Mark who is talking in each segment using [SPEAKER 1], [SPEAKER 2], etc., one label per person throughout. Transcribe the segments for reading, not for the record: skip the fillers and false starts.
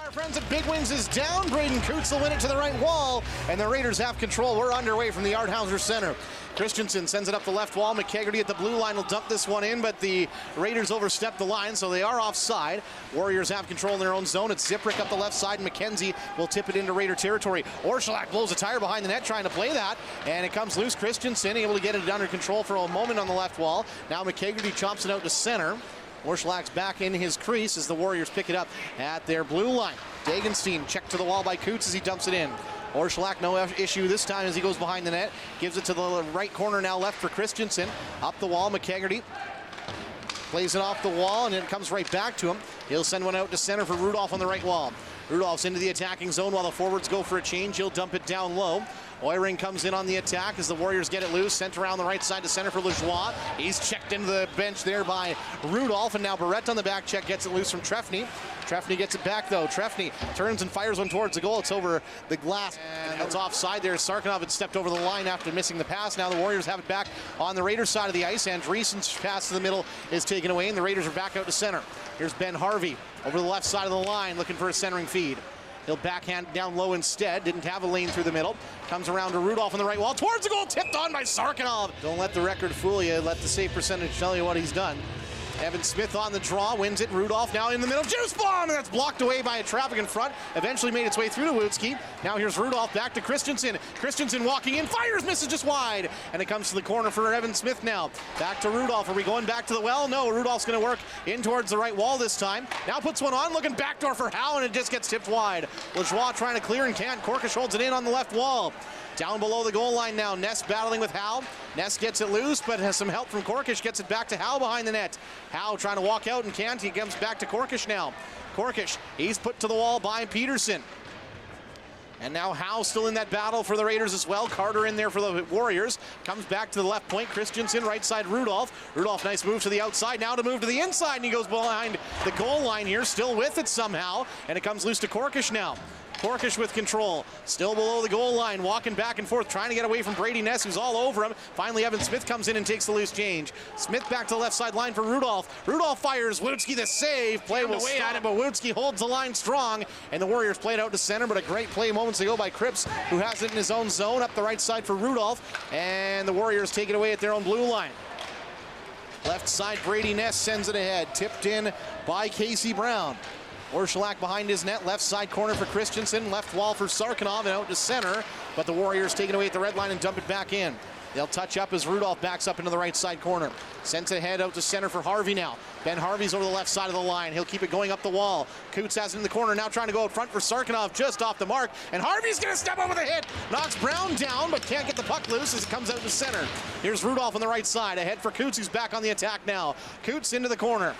[SPEAKER 1] Our friends at Big Wings is down. Braden Coots will win it to the right wall, and the Raiders have control. We're underway from the Arthauser Center. Christensen sends it up the left wall. McKegarty at the blue line will dump this one in, but the Raiders overstep the line, so they are offside. Warriors have control in their own zone. It's Ziprick up the left side. McKenzie will tip it into Raider territory. Orszalak blows a tire behind the net trying to play that, and it comes loose. Christensen able to get it under control for a moment on the left wall. Now McKegarty chops it out to center. Orszalak's back in his crease as the Warriors pick it up at their blue line. Dagenstein checked to the wall by Coots as he dumps it in. Orszalak no issue this time as he goes behind the net. Gives it to the right corner now left for Christensen. Up the wall, McKegarty plays it off the wall and it comes right back to him. He'll send one out to center for Rudolph on the right wall. Rudolph's into the attacking zone while the forwards go for a change. He'll dump it down low. Oiring comes in on the attack as the Warriors get it loose. Sent around the right side to center for Lajoie. He's checked into the bench there by Rudolph, and now Barrett on the back check gets it loose from Trefny. Trefny gets it back though. Trefny turns and fires one towards the goal. It's over the glass, and it's offside there. Sarkinov had stepped over the line after missing the pass. Now the Warriors have it back on the Raiders side of the ice. Andreessen's pass to the middle is taken away, and the Raiders are back out to center. Here's Ben Harvey over the left side of the line looking for a centering feed. He'll backhand down low instead. Didn't have a lane through the middle. Comes around to Rudolph on the right wall. Towards the goal. Tipped on by Sarkinov. Don't let the record fool you. Let the save percentage tell you what he's done. Evan Smith on the draw. Wins it. Rudolph now in the middle. Juice bomb! And that's blocked away by a traffic in front. Eventually made its way through to Woodsky. Now here's Rudolph back to Christensen. Christensen walking in. Fires. Misses just wide. And it comes to the corner for Evan Smith now. Back to Rudolph. Are we going back to the well? No. Rudolph's going to work in towards the right wall this time. Now puts one on. Looking backdoor for Howe. And it just gets tipped wide. Lajoie trying to clear and can't. Korkish holds it in on the left wall. Down below the goal line now. Ness battling with Howe. Ness gets it loose, but has some help from Korkish. Gets it back to Howe behind the net. Howe trying to walk out and can't. He comes back to Korkish now. Korkish, he's put to the wall by Peterson. And now Howe still in that battle for the Raiders as well. Carter in there for the Warriors. Comes back to the left point. Christensen, right side Rudolph. Rudolph, nice move to the outside. Now to move to the inside, and he goes behind the goal line here. Still with it somehow. And it comes loose to Korkish now. Korkish with control, still below the goal line, walking back and forth, trying to get away from Brady Ness, who's all over him. Finally, Evan Smith comes in and takes the loose change. Smith back to the left side line for Rudolph. Rudolph fires, Woodsky the save. Play will away at it, but Woodsky holds the line strong, and the Warriors play it out to center, but a great play moments ago by Cripps, who has it in his own zone, up the right side for Rudolph, and the Warriors take it away at their own blue line. Left side, Brady Ness sends it ahead, tipped in by Casey Brown. Orszalak behind his net, left side corner for Christensen, left wall for Sarkinov and out to center, but the Warriors take it away at the red line and dump it back in. They'll touch up as Rudolph backs up into the right side corner. Sends it ahead out to center for Harvey now. Ben Harvey's over the left side of the line. He'll keep it going up the wall. Coots has it in the corner, now trying to go out front for Sarkinov, just off the mark, and Harvey's gonna step over the hit. Knocks Brown down, but can't get the puck loose as it comes out to center. Here's Rudolph on the right side, ahead for Coots, who's back on the attack now. Coots into the corner.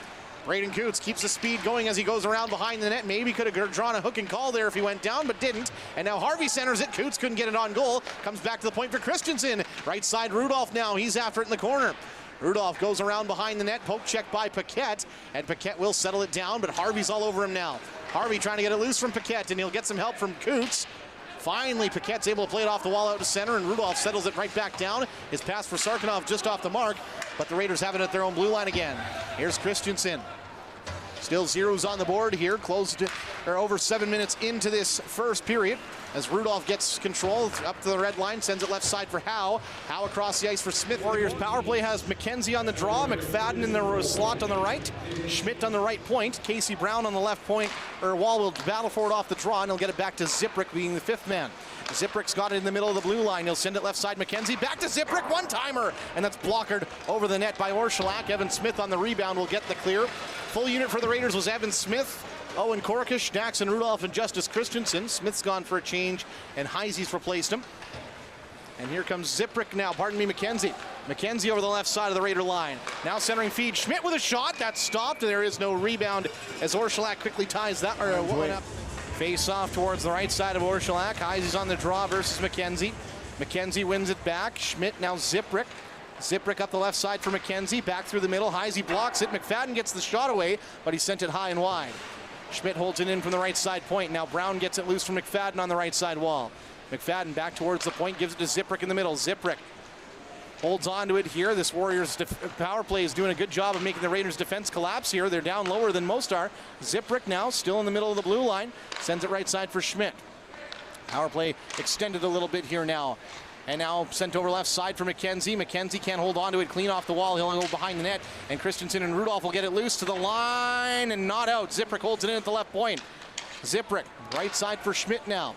[SPEAKER 1] Braden Coots keeps the speed going as he goes around behind the net. Maybe could have drawn a hook and call there if he went down, but didn't. And now Harvey centers it. Coots couldn't get it on goal. Comes back to the point for Christensen. Right side Rudolph now. He's after it in the corner. Rudolph goes around behind the net. Poke check by Paquette. And Paquette will settle it down, but Harvey's all over him now. Harvey trying to get it loose from Paquette, and he'll get some help from Coots. Finally, Paquette's able to play it off the wall out to center, and Rudolph settles it right back down. His pass for Sarkinov just off the mark, but the Raiders have it at their own blue line again. Here's Christensen. Still zeros on the board here, over 7 minutes into this first period. As Rudolph gets control up to the red line, sends it left side for Howe. Howe across the ice for Smith. Warriors power play has McKenzie on the draw, McFadden in the slot on the right, Schmidt on the right point, Casey Brown on the left point, or Wall will battle for it off the draw, and he'll get it back to Ziprick being the fifth man. Ziprick's got it in the middle of the blue line. He'll send it left side, McKenzie, back to Ziprick, one-timer, and that's blockered over the net by Orszalak. Evan Smith on the rebound will get the clear. Full unit for the Raiders was Evan Smith, Owen Korkish, Daxon, Rudolph, and Justice Christensen. Smith's gone for a change, and Heisey's replaced him. And here comes Ziprick now, McKenzie. McKenzie over the left side of the Raider line. Now centering feed, Schmidt with a shot, that's stopped, and there is no rebound as Orszalak quickly ties that one up. Face off towards the right side of Orszalak. Heisey's on the draw versus McKenzie. McKenzie wins it back. Schmidt now Ziprick. Ziprick up the left side for McKenzie. Back through the middle. Heisey blocks it. McFadden gets the shot away, but he sent it high and wide. Schmidt holds it in from the right side point. Now Brown gets it loose from McFadden on the right side wall. McFadden back towards the point, gives it to Ziprick in the middle. Ziprick holds on to it here. This Warriors power play is doing a good job of making the Raiders defense collapse here. They're down lower than most are. Ziprick now still in the middle of the blue line. Sends it right side for Schmidt. Power play extended a little bit here now. And now sent over left side for McKenzie. McKenzie can't hold on to it, clean off the wall. He'll go behind the net. And Christensen and Rudolph will get it loose to the line and not out. Ziprick holds it in at the left point. Ziprick, right side for Schmidt now.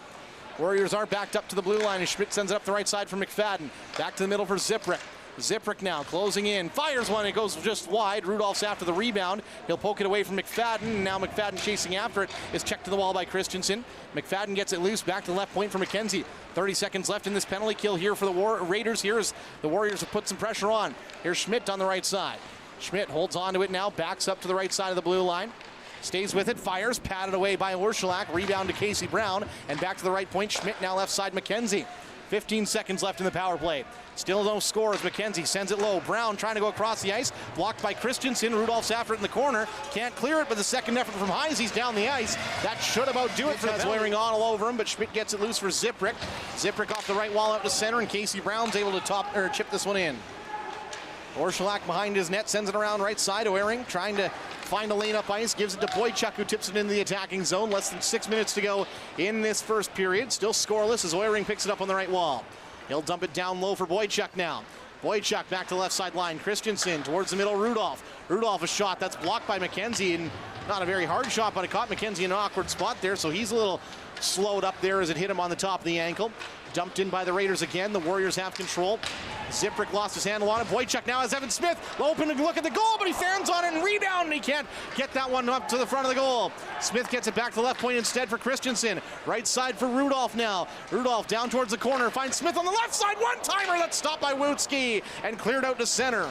[SPEAKER 1] Warriors are backed up to the blue line, and Schmidt sends it up the right side for McFadden. Back to the middle for Ziprick. Ziprick now closing in, fires one, it goes just wide. Rudolph's after the rebound. He'll poke it away from McFadden, and now McFadden chasing after it is checked to the wall by Christensen. McFadden gets it loose, back to the left point for McKenzie. 30 seconds left in this penalty kill here for the Raiders. Here's the Warriors have put some pressure on. Here's Schmidt on the right side. Schmidt holds on to it now, backs up to the right side of the blue line. Stays with it, fires, patted away by Orschelak. Rebound to Casey Brown, and back to the right point. Schmidt now left side McKenzie. 15 seconds left in the power play. Still no score as McKenzie sends it low. Brown trying to go across the ice. Blocked by Christensen. Rudolph's after it in the corner. Can't clear it, but the second effort from Heisey's down the ice. That should about do it for the wearing on all over him, but Schmidt gets it loose for Ziprick. Ziprick off the right wall out to center, and Casey Brown's able to chip this one in. Orschelak behind his net, sends it around right side. Oehring trying to find a lane up ice, gives it to Boychuk, who tips it into the attacking zone. Less than 6 minutes to go in this first period. Still scoreless as Oehring picks it up on the right wall. He'll dump it down low for Boychuk now. Boychuk back to the left side line. Christensen towards the middle, Rudolph. Rudolph a shot that's blocked by McKenzie, and not a very hard shot, but it caught McKenzie in an awkward spot there, so he's a little slowed up there as it hit him on the top of the ankle. Dumped in by the Raiders again. The Warriors have control. Ziprick lost his handle on it. Boychuk now has Evan Smith. Open to look at the goal, but he fans on it and rebound, and he can't get that one up to the front of the goal. Smith gets it back to the left point instead for Christensen. Right side for Rudolph now. Rudolph down towards the corner. Finds Smith on the left side. One-timer that's stopped by Wutzke and cleared out to center.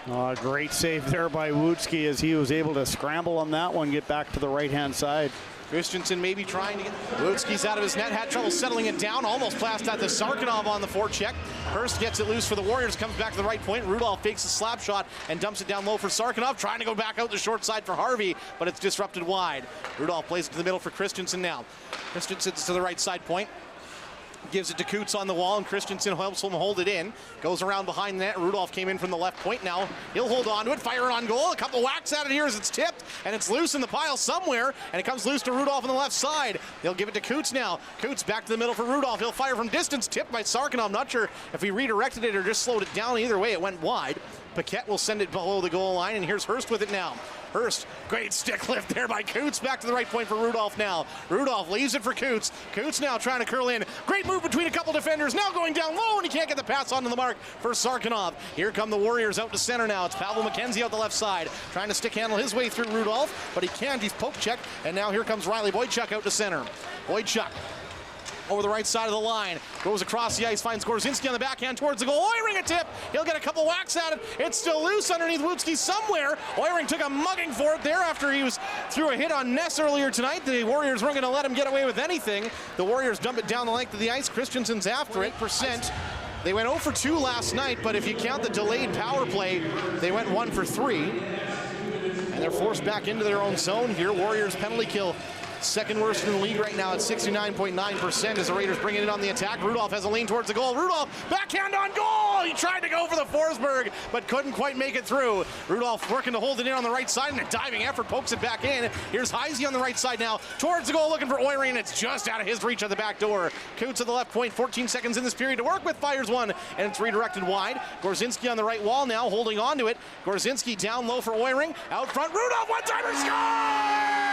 [SPEAKER 2] Oh, great save there by Wutzke as he was able to scramble on that one, get back to the right-hand side.
[SPEAKER 1] Christensen maybe trying to get Wutzke's out of his net, had trouble settling it down, almost passed that to Sarkinov on the forecheck. Hurst gets it loose for the Warriors, comes back to the right point. Rudolph fakes a slap shot and dumps it down low for Sarkinov, trying to go back out the short side for Harvey, but it's disrupted wide. Rudolph plays it to the middle for Christensen now. Christensen's to the right side point. Gives it to Coots on the wall, and Christensen helps him hold it in. Goes around behind the net. Rudolph came in from the left point. Now he'll hold on to it, fire on goal. A couple whacks at it here as it's tipped, and it's loose in the pile somewhere, and it comes loose to Rudolph on the left side. They'll give it to Coots now. Coots back to the middle for Rudolph. He'll fire from distance, tipped by Sarkinov. I'm not sure if he redirected it or just slowed it down. Either way, it went wide. Paquette will send it below the goal line, and here's Hurst with it now. Hurst, great stick lift there by Coots. Back to the right point for Rudolph now. Rudolph leaves it for Coots. Coots now trying to curl in. Great move between a couple defenders. Now going down low, and he can't get the pass onto the mark for Sarkinov. Here come the Warriors out to center now. It's Pavel McKenzie out the left side, trying to stick handle his way through Rudolph, but he can't. He's poke checked, and now here comes Riley Boychuk out to center. Boychuk over the right side of the line, goes across the ice, finds Gorzinski on the backhand towards the goal. Oehring a tip, he'll get a couple whacks at it. It's still loose underneath Wutzke somewhere. Oehring took a mugging for it there after he was threw a hit on Ness earlier tonight. The Warriors weren't going to let him get away with anything. The Warriors dump it down the length of the ice. Christensen's after it. They went 0 for 2 last night, but if you count the delayed power play, they went 1 for 3. And they're forced back into their own zone here. Warriors penalty kill, second worst in the league right now at 69.9% as the Raiders bring it in on the attack. Rudolph has a lean towards the goal. Rudolph, backhand on goal! He tried to go for the Forsberg, but couldn't quite make it through. Rudolph working to hold it in on the right side, and a diving effort pokes it back in. Here's Heisey on the right side now, towards the goal, looking for Oehring, and it's just out of his reach at the back door. Coots at the left point, 14 seconds in this period to work with, fires one, and it's redirected wide. Gorzinski on the right wall now, holding on to it. Gorzinski down low for Oehring, out front, Rudolph, one-timer, scores!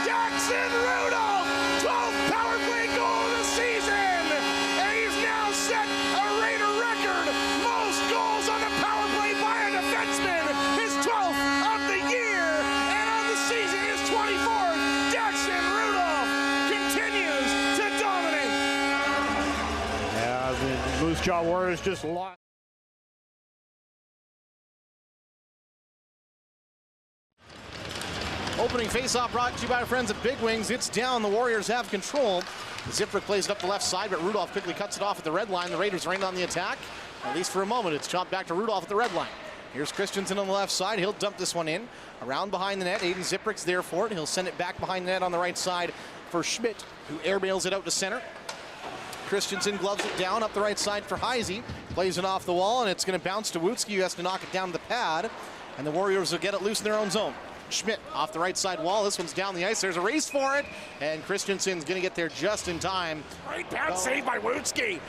[SPEAKER 1] Daxon Rudolph, 12th power play goal of the season, and he's now set a Raider record. Most goals on the power play by a defenseman, his 12th of the year, and on the season his 24th. Daxon Rudolph continues to dominate.
[SPEAKER 2] Yeah, the Moose Jaw Warriors just lost.
[SPEAKER 1] Opening faceoff brought to you by our friends at Big Wings. It's down. The Warriors have control. Ziprick plays it up the left side, but Rudolph quickly cuts it off at the red line. The Raiders rained on the attack. At least for a moment, it's chopped back to Rudolph at the red line. Here's Christensen on the left side. He'll dump this one in. Around behind the net. Aiden Ziprick's there for it. He'll send it back behind the net on the right side for Schmidt, who airmails it out to center. Christensen gloves it down up the right side for Heisey. Plays it off the wall, and it's going to bounce to Wutzke, who has to knock it down to the pad. And the Warriors will get it loose in their own zone. Schmidt off the right side wall. This one's down the ice. There's a race for it, and Christensen's going to get there just in time.
[SPEAKER 3] Great bounce save by Wutzke.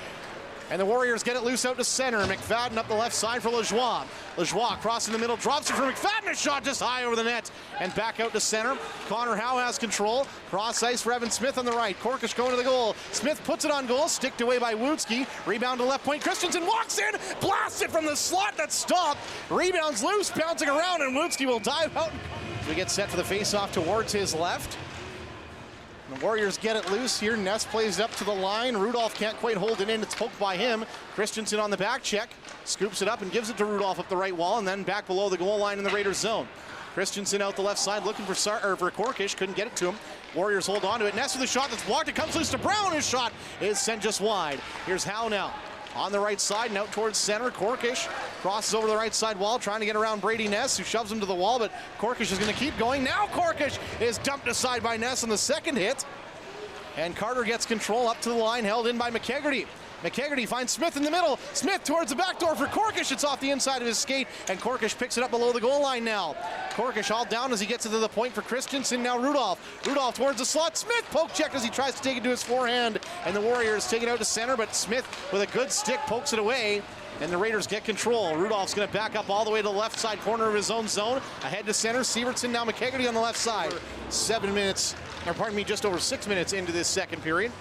[SPEAKER 1] And the Warriors get it loose out to center. McFadden up the left side for Lajoie. Lajoie crossing the middle, drops it for McFadden. A shot just high over the net and back out to center. Connor Howe has control. Cross ice for Evan Smith on the right. Korkish going to the goal. Smith puts it on goal, sticked away by Wutzke. Rebound to left point. Christensen walks in, blasts it from the slot. That's stopped. Rebounds loose, bouncing around, and Wutzke will dive out. We get set for the face-off towards his left. The Warriors get it loose here. Ness plays it up to the line. Rudolph can't quite hold it in. It's poked by him. Christensen on the back check. Scoops it up and gives it to Rudolph up the right wall, and then back below the goal line in the Raiders zone. Christensen out the left side looking for Korkish. Couldn't get it to him. Warriors hold on to it. Ness with a shot that's blocked. It comes loose to Brown. His shot is sent just wide. Here's Howe now. On the right side and out towards center. Korkish crosses over the right side wall, trying to get around Brady Ness, who shoves him to the wall, but Korkish is going to keep going. Now Korkish is dumped aside by Ness on the second hit. And Carter gets control up to the line, held in by McKegarty. McKegarty finds Smith in the middle. Smith towards the back door for Korkish. It's off the inside of his skate, and Korkish picks it up below the goal line now. Korkish all down as he gets it to the point for Christensen. Now Rudolph. Rudolph towards the slot. Smith poke check as he tries to take it to his forehand, and the Warriors take it out to center, but Smith with a good stick pokes it away. And the Raiders get control. Rudolph's going to back up all the way to the left side corner of his own zone. Ahead to center. Sievertson, now McKegarty on the left side. Just over 6 minutes into this second period.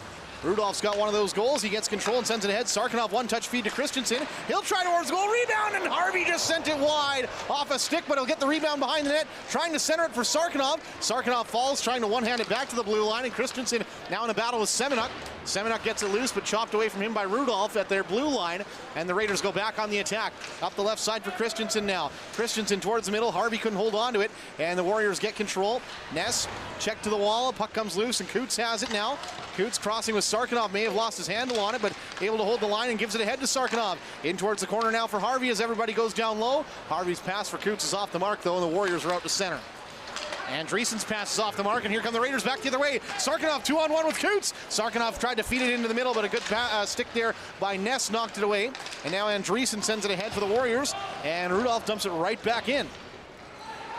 [SPEAKER 1] Rudolph's got one of those goals. He gets control and sends it ahead. Sarkanoff one-touch feed to Christensen. He'll try towards goal. Rebound, and Harvey just sent it wide off a stick, but he'll get the rebound behind the net. Trying to center it for Sarkanoff. Sarkanoff falls, trying to one-hand it back to the blue line, and Christensen now in a battle with Semenuk. Semenuk gets it loose, but chopped away from him by Rudolph at their blue line, and the Raiders go back on the attack. Up the left side for Christensen now. Christensen towards the middle. Harvey couldn't hold on to it, and the Warriors get control. Ness check to the wall. Puck comes loose, and Coots has it now. Coots crossing with Sarkanoff, may have lost his handle on it, but able to hold the line and gives it ahead to Sarkanoff. In towards the corner now for Harvey as everybody goes down low. Harvey's pass for Coots is off the mark, though, and the Warriors are out to center. Andreessen's pass is off the mark, and here come the Raiders back the other way. Sarkanoff 2-on-1 with Coots. Sarkanoff tried to feed it into the middle, but a good stick there by Ness knocked it away. And now Andreessen sends it ahead for the Warriors, and Rudolph dumps it right back in.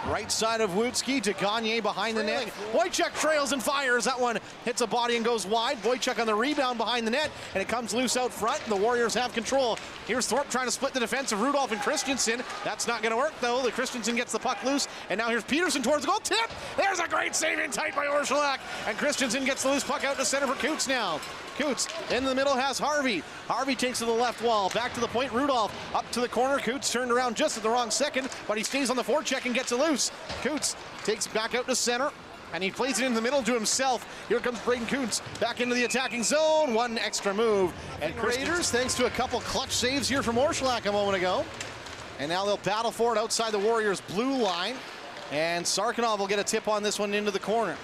[SPEAKER 1] Right side of Wutzke to Gagne behind the net. Wojciech trails and fires. That one hits a body and goes wide. Wojciech on the rebound behind the net, and it comes loose out front, and the Warriors have control. Here's Thorpe trying to split the defense of Rudolph and Christensen. That's not going to work, though. The Christensen gets the puck loose, and now here's Peterson towards the goal. Tip! There's a great save in tight by Orszalak, and Christensen gets the loose puck out to center for Coots now. Coots in the middle has Harvey. Harvey takes to the left wall. Back to the point. Rudolph up to the corner. Coots turned around just at the wrong second, but he stays on the forecheck and gets it loose. Coots takes back out to center, and he plays it in the middle to himself. Here comes Braden Coots back into the attacking zone. One extra move. And Raiders, thanks to a couple clutch saves here from Orszalak a moment ago. And now they'll battle for it outside the Warriors' blue line. And Sarkanoff will get a tip on this one into the corner.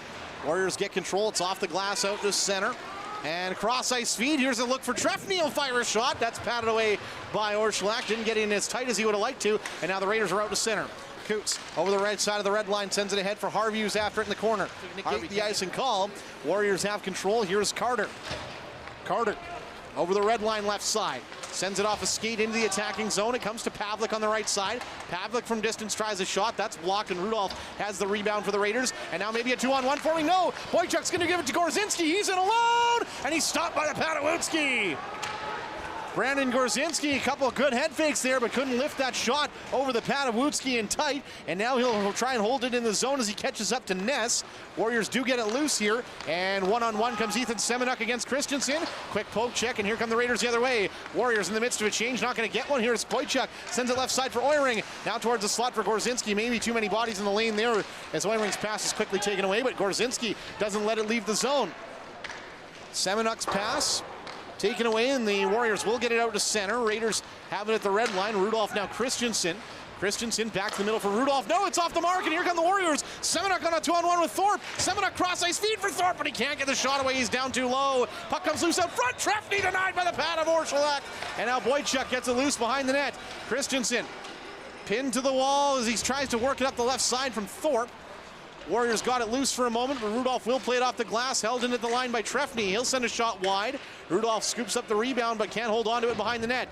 [SPEAKER 1] Warriors get control. It's off the glass out to center. And cross-ice feed. Here's a look for Trefny. He'll fire a shot. That's patted away by Orszalak. Didn't get in as tight as he would have liked to. And now the Raiders are out to center. Coots over the right side of the red line, sends it ahead for Harvey, who's after it in the corner. Harvey the ice and call. Warriors have control. Here's Carter. Carter over the red line left side. Sends it off a skate into the attacking zone. It comes to Pavlik on the right side. Pavlik from distance tries a shot. That's blocked, and Rudolph has the rebound for the Raiders. And now maybe a 2-on-1 forming. No! Wojciech's going to give it to Gorzinski. He's in alone, and he's stopped by the pad of Wutzke. Brandon Gorzinski, a couple of good head fakes there, but couldn't lift that shot over the pad of Wutzke in tight. And now he'll try and hold it in the zone as he catches up to Ness. Warriors do get it loose here. And one-on-one comes Ethan Semenuk against Christensen. Quick poke check, and here come the Raiders the other way. Warriors in the midst of a change, not going to get one. Here's Wojciech, sends it left side for Oiring. Now towards the slot for Gorzinski. Maybe too many bodies in the lane there as Oiring's pass is quickly taken away, but Gorzinski doesn't let it leave the zone. Semenuk's pass taken away, and the Warriors will get it out to center. Raiders have it at the red line. Rudolph now Christensen. Christensen back to the middle for Rudolph. No, it's off the mark, and here come the Warriors. Semenuk on a 2-on-1 with Thorpe. Semenuk cross-ice feed for Thorpe, but he can't get the shot away. He's down too low. Puck comes loose out front. Trefny denied by the pad of Orszalak. And now Wojciech gets it loose behind the net. Christensen pinned to the wall as he tries to work it up the left side from Thorpe. Warriors got it loose for a moment, but Rudolph will play it off the glass, held in at the line by Trefny. He'll send a shot wide. Rudolph scoops up the rebound, but can't hold on to it behind the net.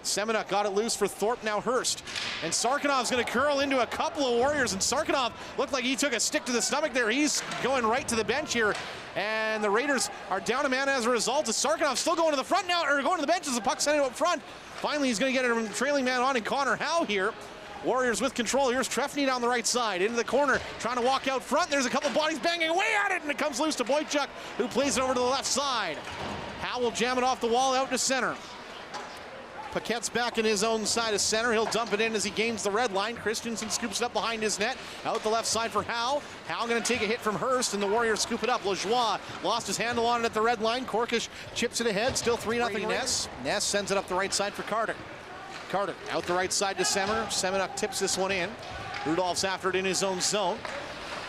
[SPEAKER 1] Semenuk got it loose for Thorpe, now Hurst. And Sarkanov's going to curl into a couple of Warriors, and Sarkanov looked like he took a stick to the stomach there. He's going right to the bench here, and the Raiders are down a man as a result. Sarkanov still going to the front now, or going to the bench as the puck sent it up front. Finally, he's going to get a trailing man on, and Connor Howe here. Warriors with control. Here's Trefny down the right side, into the corner, trying to walk out front. There's a couple bodies banging away at it, and it comes loose to Boychuk, who plays it over to the left side. Howe will jam it off the wall out to center. Paquette's back in his own side of center. He'll dump it in as he gains the red line. Christensen scoops it up behind his net. Out the left side for Howe. Howe going to take a hit from Hurst, and the Warriors scoop it up. Lajoie lost his handle on it at the red line. Korkish chips it ahead. Still 3-0 Ness. Ness sends it up the right side for Carter. Carter out the right side to Semenuk. Semenuk tips this one in. Rudolph's after it in his own zone.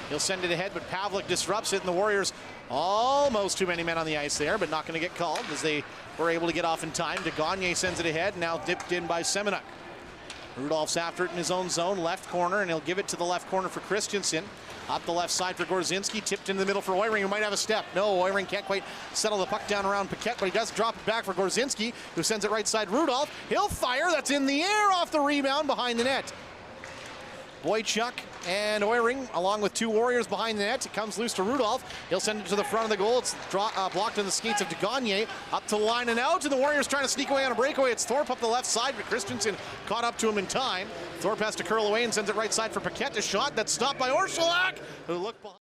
[SPEAKER 1] He'll send it ahead, but Pavlik disrupts it, and the Warriors almost too many men on the ice there, but not going to get called as they were able to get off in time. De Gagne sends it ahead, now dipped in by Semenuk. Rudolph's after it in his own zone, left corner, and he'll give it to the left corner for Christensen. Up the left side for Gorzinski, tipped in the middle for Oiring, who might have a step. No, Oiring can't quite settle the puck down around Paquette, but he does drop it back for Gorzinski, who sends it right side Rudolph. He'll fire, that's in the air off the rebound behind the net. Boychuk and Oiring, along with two Warriors behind the net. It comes loose to Rudolph. He'll send it to the front of the goal. It's blocked in the skates of De Gagne. Up to the line and out, and the Warriors trying to sneak away on a breakaway. It's Thorpe up the left side, but Christensen caught up to him in time. Thorpe has to curl away and sends it right side for Paquette. A shot that's stopped by Orszalak, who looked behind.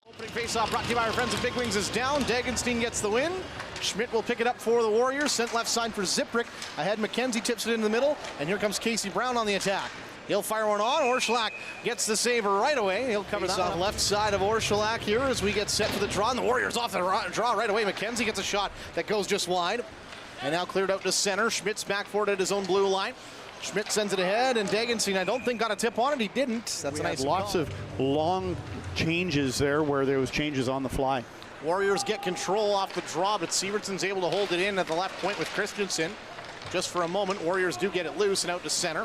[SPEAKER 1] Opening faceoff brought to you by our friends at Big Wings is down. Dagenstein gets the win. Schmidt will pick it up for the Warriors. Sent left side for Ziprick. Ahead McKenzie tips it in the middle. And here comes Casey Brown on the attack. He'll fire one on. Orszalak gets the save right away. He'll cover that off left side of Orszalak here as we get set for the draw. And the Warriors off the draw right away. McKenzie gets a shot that goes just wide. And now cleared out to center. Schmidt's back for it at his own blue line. Schmidt sends it ahead, and Dagenstein, I don't think, got a tip on it. He didn't. That's a nice
[SPEAKER 2] lots of long changes there where there was changes on the fly.
[SPEAKER 1] Warriors get control off the draw, but Sievertson's able to hold it in at the left point with Christensen. Just for a moment, Warriors do get it loose and out to center.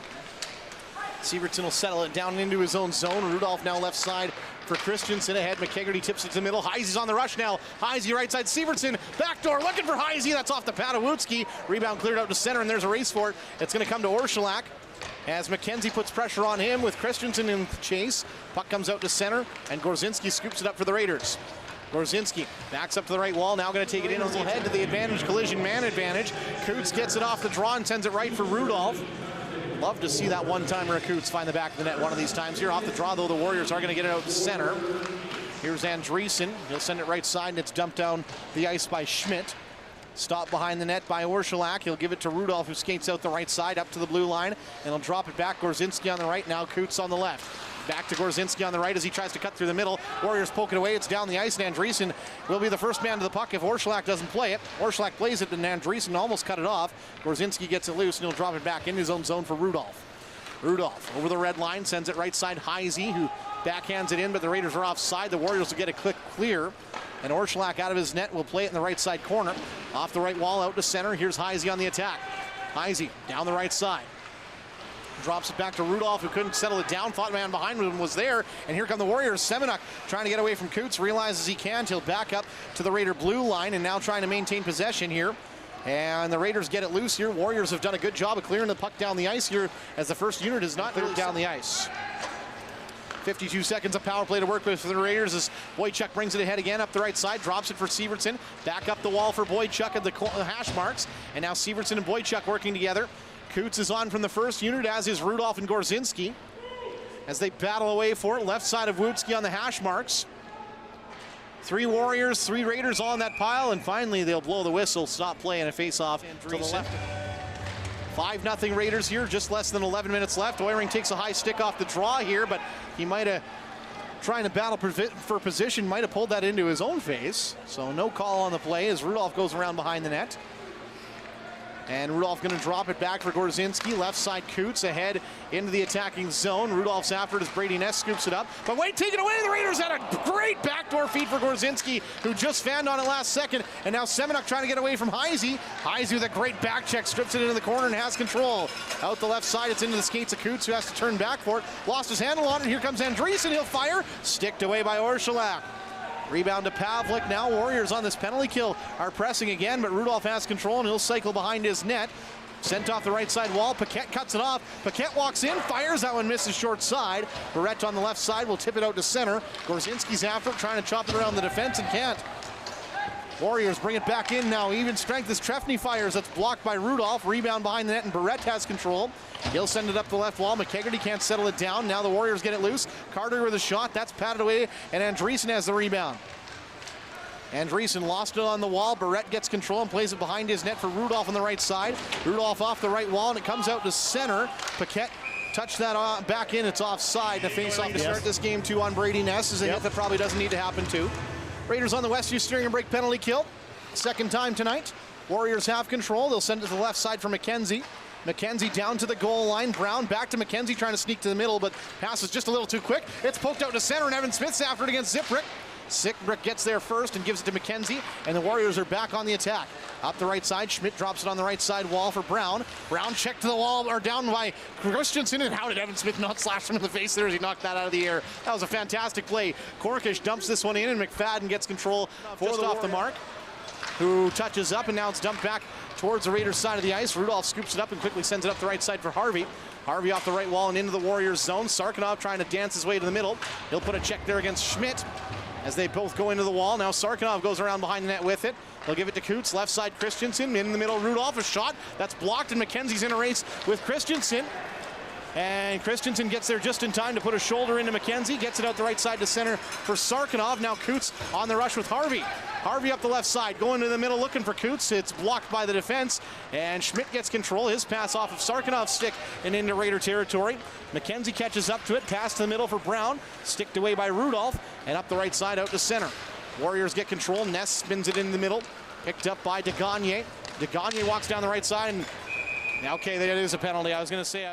[SPEAKER 1] Sievertson will settle it down into his own zone. Rudolph now left side for Christensen. Ahead, McKegarty tips it to the middle. Heise's on the rush now. Heise right side, Sievertson backdoor looking for Heise. That's off the pad of Wutzke. Rebound cleared out to center, and there's a race for it. It's going to come to Orszalak as McKenzie puts pressure on him with Christensen in the chase. Puck comes out to center, and Gorzinski scoops it up for the Raiders. Gorzinski backs up to the right wall, now going to take it in a little head to the advantage, collision man advantage. Coots gets it off the draw and sends it right for Rudolph. Love to see that one-timer Coots find the back of the net one of these times here. Off the draw, though, the Warriors are going to get it out to center. Here's Andreessen. He'll send it right side, and it's dumped down the ice by Schmidt. Stopped behind the net by Orszalak. He'll give it to Rudolph, who skates out the right side, up to the blue line, and he'll drop it back. Gorzinski on the right, now Coots on the left. Back to Gorzinski on the right as he tries to cut through the middle. Warriors poke it away. It's down the ice, and Andreessen will be the first man to the puck if Orszalak doesn't play it. Orszalak plays it, and Andreessen almost cut it off. Gorzinski gets it loose, and he'll drop it back in his own zone for Rudolph. Rudolph over the red line, sends it right side. Heise, who backhands it in, but the Raiders are offside. The Warriors will get a click clear, and Orszalak out of his net will play it in the right side corner. Off the right wall, out to center. Here's Heise on the attack. Heise down the right side. Drops it back to Rudolph, who couldn't settle it down. Thought man behind him was there. And here come the Warriors. Semenuk trying to get away from Coots. Realizes he can't. He'll back up to the Raider blue line and now trying to maintain possession here. And the Raiders get it loose here. Warriors have done a good job of clearing the puck down the ice here as the first unit is not cleared down the ice. 52 seconds of power play to work with for the Raiders as Boychuk brings it ahead again up the right side, drops it for Sievertson. Back up the wall for Boychuk at the hash marks. And now Sievertson and Boychuk working together. Coots is on from the first unit, as is Rudolph and Gorzinski, as they battle away for it. Left side of Wutzke on the hash marks. 3 Warriors, 3 Raiders on that pile, and finally they'll blow the whistle, stop play, and a face-off to the left. 5-0 Raiders here, just less than 11 minutes left. Oiring takes a high stick off the draw here, but he might have, trying to battle for position, might have pulled that into his own face. So no call on the play as Rudolph goes around behind the net. And Rudolph going to drop it back for Gorzinski. Left side Coots ahead into the attacking zone. Rudolph's after it as Brady Ness scoops it up. But wait, take it away. The Raiders had a great backdoor feed for Gorzinski, who just fanned on it last second. And now Semenuk trying to get away from Heisey. Heisey with a great back check, strips it into the corner and has control. Out the left side, it's into the skates of Coots, who has to turn back for it. Lost his handle on it. Here comes Andreessen. He'll fire. Sticked away by Orszalak. Rebound to Pavlik. Now Warriors on this penalty kill are pressing again, but Rudolph has control and he'll cycle behind his net. Sent off the right side wall. Paquette cuts it off. Paquette walks in, fires. That one misses short side. Barrett on the left side will tip it out to center. Gorzinski's after it, trying to chop it around the defense and can't. Warriors bring it back in now. Even strength as Trefny fires. That's blocked by Rudolph. Rebound behind the net and Barrett has control. He'll send it up the left wall. McKegarty can't settle it down. Now the Warriors get it loose. Carter with a shot. That's patted away and Andreessen has the rebound. Andreessen lost it on the wall. Barrett gets control and plays it behind his net for Rudolph on the right side. Rudolph off the right wall and it comes out to center. Paquette touched that back in. It's offside. The face-off to start this game too on Brady Ness is a hit that probably doesn't need to happen too. Raiders on the Westview steering and break penalty kill. Second time tonight. Warriors have control. They'll send it to the left side for McKenzie. McKenzie down to the goal line. Brown back to McKenzie trying to sneak to the middle, but passes just a little too quick. It's poked out to center and Evan Smith's after it against Ziprick. Ziprick gets there first and gives it to McKenzie, and the Warriors are back on the attack. Up the right side, Schmidt drops it on the right side wall for Brown. Brown checked to the wall, or down by Christensen, and how did Evan Smith not slash him in the face there as he knocked that out of the air? That was a fantastic play. Korkish dumps this one in, and McFadden gets control just off the mark, who touches up, and now it's dumped back towards the Raiders' side of the ice. Rudolph scoops it up and quickly sends it up the right side for Harvey. Harvey off the right wall and into the Warriors' zone. Sarkinov trying to dance his way to the middle. He'll put a check there against Schmidt as they both go into the wall. Now Sarkinov goes around behind the net with it. They'll give it to Coots. Left side Christensen. In the middle Rudolph. A shot that's blocked and McKenzie's in a race with Christensen. And Christensen gets there just in time to put a shoulder into McKenzie. Gets it out the right side to center for Sarkinov. Now Coots on the rush with Harvey. Harvey up the left side, going to the middle looking for Coots. It's blocked by the defense, and Schmidt gets control. His pass off of Sarkinov's stick and into Raider territory. McKenzie catches up to it, pass to the middle for Brown. Sticked away by Rudolph, and up the right side out to center. Warriors get control. Ness spins it in the middle, picked up by DeGagne. DeGagne walks down the right side, and okay, that is a penalty. I was going to say